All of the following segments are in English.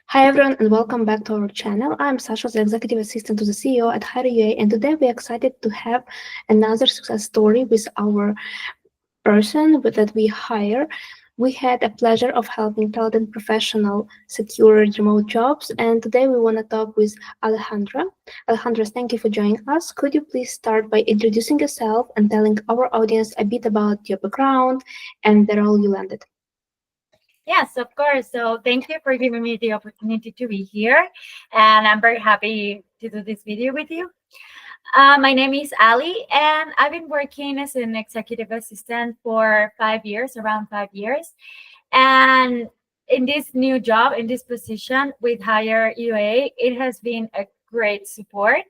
Hi everyone and welcome back to our channel. I'm Sasha, the Executive Assistant to the CEO at HireUA, and today we're excited to have another success story with our that we hire. We had a pleasure of helping talented professional secure remote jobs, and today we want to talk with Alejandra. Alejandra, thank you for joining us. Could you please start by introducing yourself and telling our audience a bit about your background and the role you landed? Yes, of course. So thank you for giving me the opportunity to be here. And I'm very happy to do this video with you. My name is Ali, and I've been working as an executive assistant for 5 years, around 5 years. And in this new job, in this position with HireUA, it has been a great support.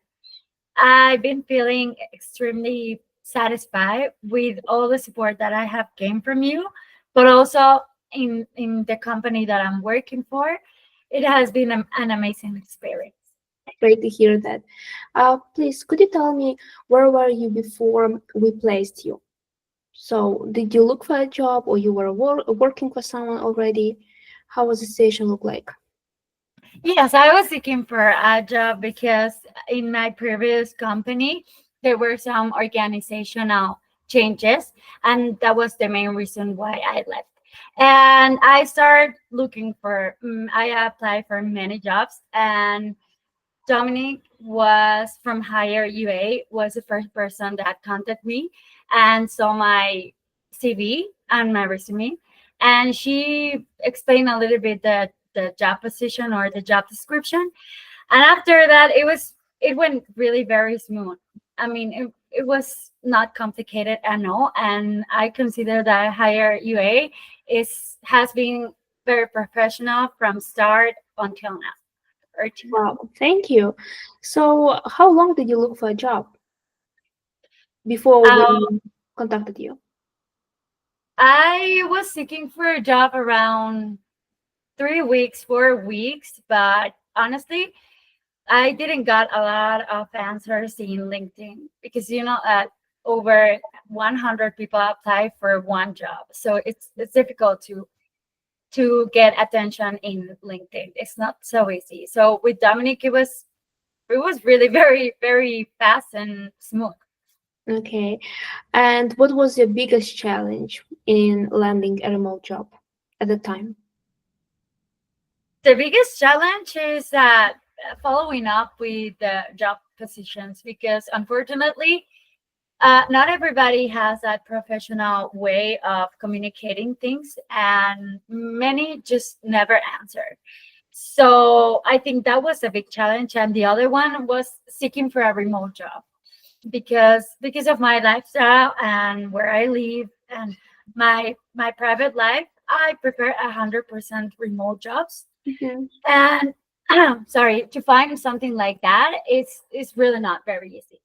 I've been feeling extremely satisfied with all the support that I have gained from you, but also in the company that I'm working for, it has been an amazing experience. Great to hear that. Please, could you tell me where were you before we placed you? So, did you look for a job or you were working for someone already? How was the situation look like? Yes, I was looking for a job because in my previous company, there were some organizational changes, and that was the main reason why I left. And I started looking for, I applied for many jobs, and Dominic was from Hire UA, was the first person that contacted me and saw my CV and my resume. And she explained a little bit the job position or the job description. And after that, it went really very smooth. I mean, it was not complicated at all. And I consider that Hire UA has been very professional from start until now. Or to now. Wow, thank you. So, how long did you look for a job before we Uh, contacted you? I was seeking for a job around 3 weeks, 4 weeks, but honestly, I didn't got a lot of answers in LinkedIn because over 100 people apply for one job, so it's difficult to get attention in LinkedIn. It's not so easy. So with Dominic, it was really very fast and smooth. Okay. And what was your biggest challenge in landing a remote job at the time? The biggest challenge is that following up with the job positions because unfortunately, not everybody has that professional way of communicating things, and many just never answer. So I think that was a big challenge. And the other one was seeking for a remote job because of my lifestyle and where I live and my private life. I prefer 100% remote jobs, Mhm. and sorry, to find something like that, it's really not very easy.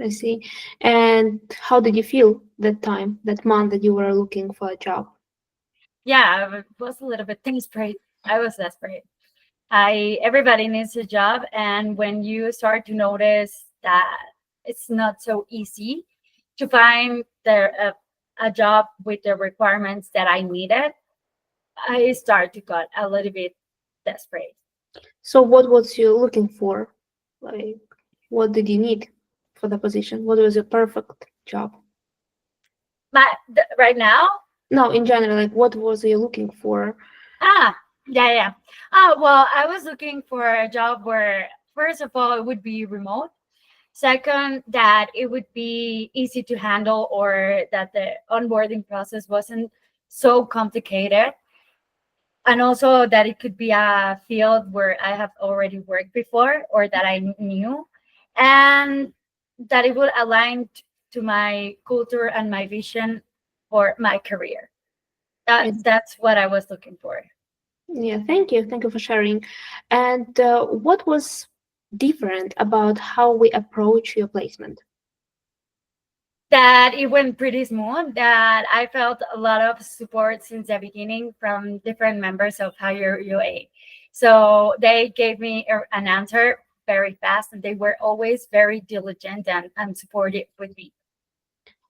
I see. And how did you feel that time, that month that you were looking for a job? Yeah, I was a little bit desperate. I was desperate. I Everybody needs a job, and when you start to notice that it's not so easy to find a job with the requirements that I needed, I start to get a little bit desperate. So what was you looking for? Like, what did you need for the position? What was your perfect job? But right now, No, in general, like, what was you looking for? ah, yeah, yeah. Oh, well, I was looking for a job where, first of all, it would be remote. Second, that it would be easy to handle or that the onboarding process wasn't so complicated. And also that it could be a field where I have already worked before or that I knew. And that it would align to my culture and my vision for my career. Yes. That's what I was looking for. Yeah, thank you. Thank you for sharing. And what was different about how we approach your placement? That it went pretty smooth, that I felt a lot of support since the beginning from different members of Higher UA. So they gave me an answer very fast, and they were always very diligent and supportive with me.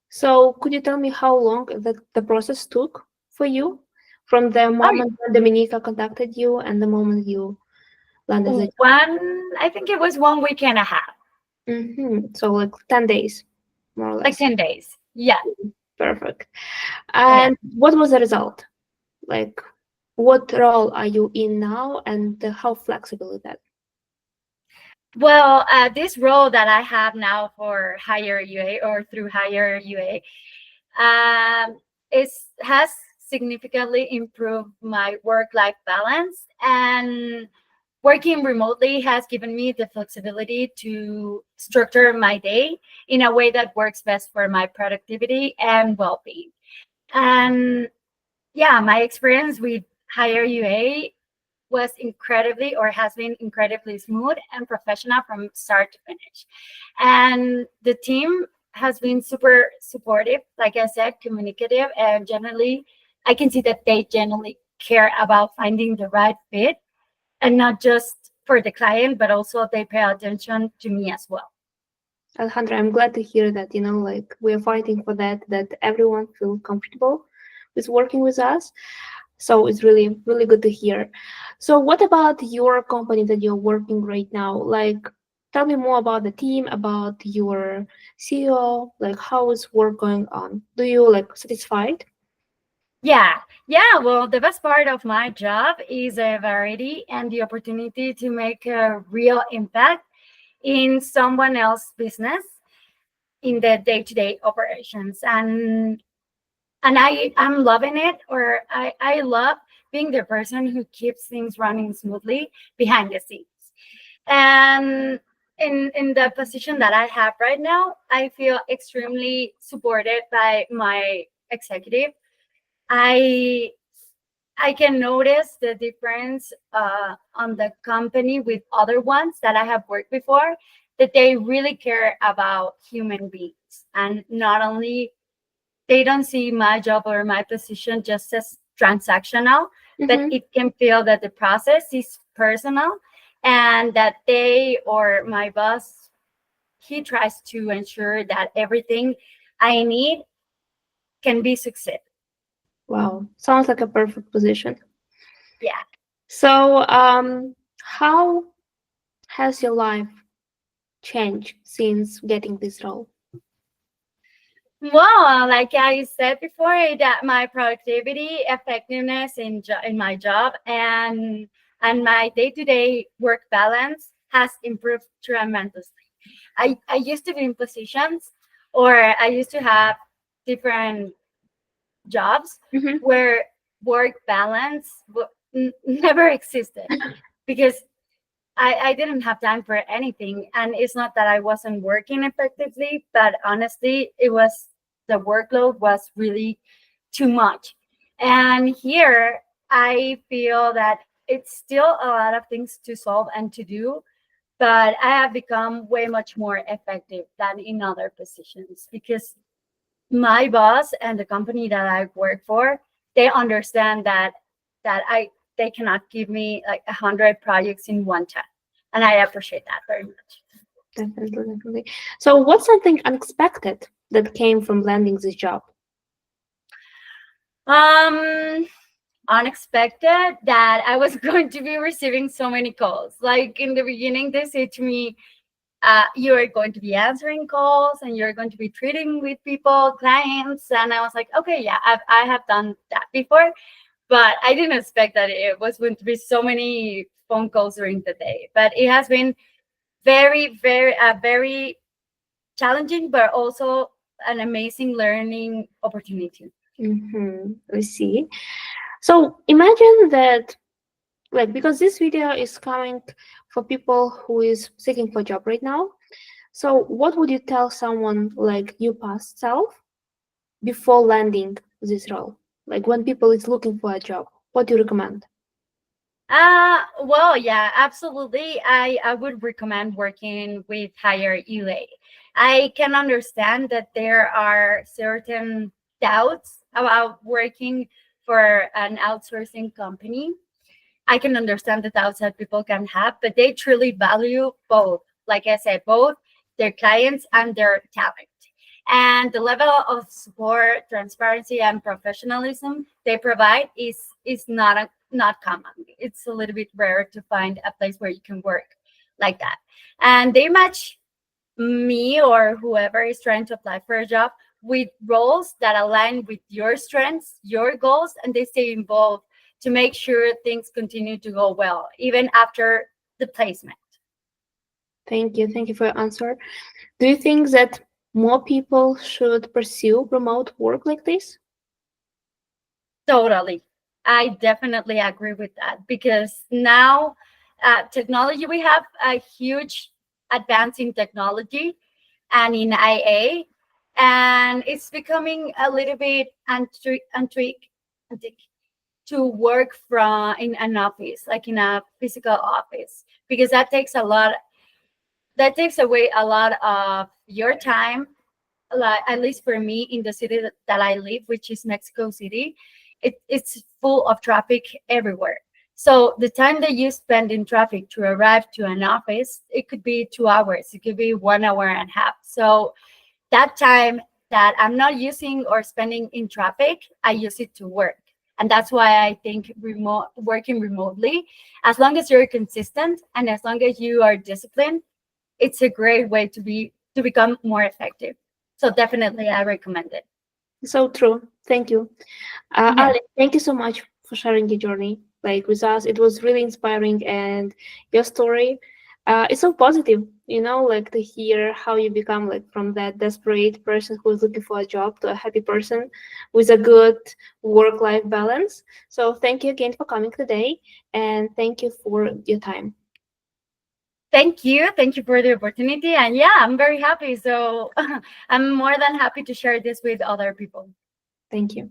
So could you tell me how long the process took for you? From the Oh, moment when Dominica contacted you and the moment you landed the job. I think it was 1 week and a half, So like 10 days, more or like less. 10 days. Yeah. Perfect. Yeah. And what was the result? Like, what role are you in now, and how flexible is that? Well, this role that I have now for HireUA or through HireUA has significantly improved my work-life balance, and working remotely has given me the flexibility to structure my day in a way that works best for my productivity and well-being. And yeah, my experience with HireUA was incredibly or has been incredibly smooth and professional from start to finish. And the team has been super supportive, like I said, communicative, and generally, I can see that they generally care about finding the right fit, and not just for the client, but also they pay attention to me as well. Alejandra, I'm glad to hear that, like we're fighting for that everyone feel comfortable with working with us. So it's really, really good to hear. So what about your company that you're working right now? Like, tell me more about the team, about your CEO, like how is work going on? Do you like satisfied? Yeah, yeah. Well, the best part of my job is a variety and the opportunity to make a real impact in someone else's business in the day-to-day operations. And I'm loving it, or I love being the person who keeps things running smoothly behind the scenes. And in the position that I have right now, I feel extremely supported by my executive. I i can notice the difference on the company with other ones that I have worked before, that they really care about human beings, and not only they don't see my job or my position just as transactional, but Mm-hmm. it can feel that the process is personal, and that they or my boss, he tries to ensure that everything I need can be success. Wow, sounds like a perfect position. Yeah. So, how has your life changed since getting this role? Well, like I said before, that my productivity, effectiveness in my job, and my day-to-day work balance has improved tremendously. I used to be in positions, or I used to have different jobs Mm-hmm. where work balance never existed, because I didn't have time for anything. And it's not that I wasn't working effectively, but honestly, it was the workload was really too much. And here I feel that it's still a lot of things to solve and to do, but I have become way much more effective than in other positions, because my boss and the company that I work for, they understand that they cannot give me like 100 projects in one time, and I appreciate that very much. Definitely, definitely. So, what's something unexpected that came from landing this job? Um, Unexpected that I was going to be receiving so many calls. Like in the beginning, they said to me, "You are going to be answering calls, and you're going to be treating with people, clients." And I was like, "Okay, yeah, I have done that before." But I didn't expect that it was going to be so many phone calls during the day. But it has been very challenging, but also an amazing learning opportunity. I see. So, imagine that, like, because this video is coming for people who is seeking for a job right now. So, what would you tell someone like you past self before landing this role? Like when people is looking for a job, what do you recommend? Well, yeah, absolutely. I would recommend working with HireUA. I can understand that there are certain doubts about working for an outsourcing company. I can understand the doubts that people can have, but they truly value both. Like I said, both their clients and their talent. And the level of support, transparency, and professionalism they provide is not common. It's a little bit rare to find a place where you can work like that. And they match me or whoever is trying to apply for a job with roles that align with your strengths, your goals, and they stay involved to make sure things continue to go well, even after the placement. Thank you. Thank you for your answer. Do you think that more people should pursue remote work like this? Totally. I definitely agree with that because now technology, we have a huge advance in technology and in IA, and it's becoming a little bit untwick to work from in an office, like in a physical office, because that takes away a lot of your time. Like, at least for me, in the city that I live, which is Mexico City, it's full of traffic everywhere. So the time that you spend in traffic to arrive to an office, it could be 2 hours, it could be 1 hour and a half. So that time that I'm not using or spending in traffic, I use it to work. And that's why I think working remotely, as long as you're consistent and as long as you are disciplined, it's a great way to become more effective. So definitely I recommend it. So true. Thank you. Yeah. Ale, thank you so much for sharing your journey like with us. It was really inspiring, and your story, it's so positive. Like to hear how you become like from that desperate person who is looking for a job to a happy person with a good work-life balance. So thank you again for coming today, and thank you for your time. Thank you. Thank you for the opportunity. And yeah, I'm very happy. So I'm more than happy to share this with other people. Thank you.